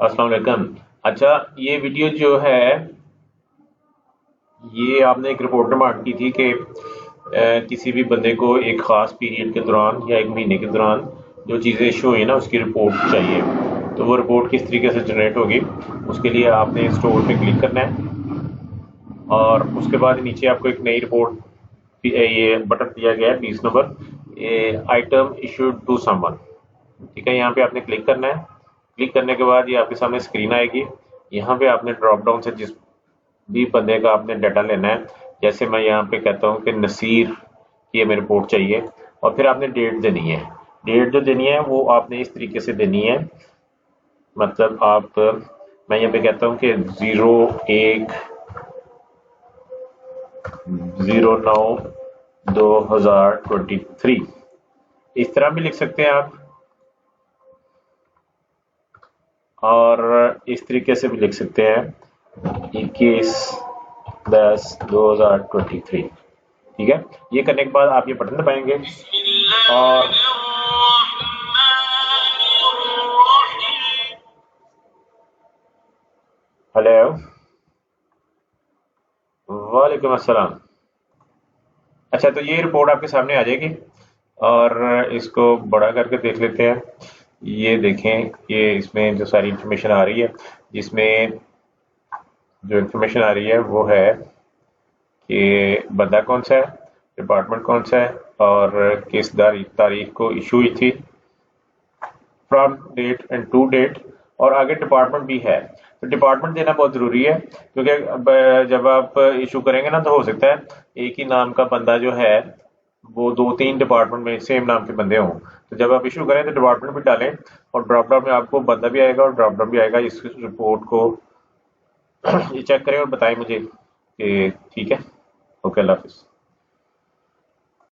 अस्सलाम वालेकुम। अच्छा, ये वीडियो जो है ये आपने एक रिपोर्ट मार्क की थी कि किसी भी बंदे को एक ख़ास पीरियड के दौरान या एक महीने के दौरान जो चीज़ें इशू हुई ना उसकी रिपोर्ट चाहिए। तो वो रिपोर्ट किस तरीके से जनरेट होगी, उसके लिए आपने स्टोर पे क्लिक करना है और उसके बाद नीचे आपको एक नई रिपोर्ट ये बटन दिया गया है 20 number item issued to someone. ठीक है, यहाँ पे आपने क्लिक करना है। क्लिक करने के बाद ये आपके सामने स्क्रीन आएगी। यहाँ पे आपने ड्रॉप डाउन से जिस भी बंदे का आपने डाटा लेना है, जैसे मैं यहाँ पे कहता हूँ कि नसीर की हमें रिपोर्ट चाहिए, और फिर आपने डेट देनी है। डेट जो देनी है वो आपने इस तरीके से देनी है, मतलब आप मैं यहाँ पे कहता हूँ कि 01/09/2023 इस तरह भी लिख सकते हैं आप, और इस तरीके से भी लिख सकते हैं 21/10/2023। ठीक है, ये करने के बाद आप ये बटन दबाएंगे और हेलो, वालेकुम अस्सलाम। अच्छा, तो ये रिपोर्ट आपके सामने आ जाएगी और इसको बड़ा करके देख लेते हैं। ये देखें, ये इसमें जो सारी इंफॉर्मेशन आ रही है, जिसमें जो इंफॉर्मेशन आ रही है वो है कि बंदा कौन सा है, डिपार्टमेंट कौन सा है और किस तारीख को इशू हुई थी, from date and to date, और आगे डिपार्टमेंट भी है। तो डिपार्टमेंट देना बहुत ज़रूरी है, क्योंकि जब आप इशू करेंगे ना तो हो सकता है एक ही नाम का बंदा जो है वो 2-3 डिपार्टमेंट में सेम नाम के बंदे हों। तो जब आप इशू करें तो डिपार्टमेंट भी डालें, और ड्रॉप डाउन में आपको बंदा भी आएगा और ड्रॉप डाउन भी आएगा। इस रिपोर्ट को ये चेक करें और बताएं मुझे कि ठीक है। ओके, अल्लाह हाफिज़।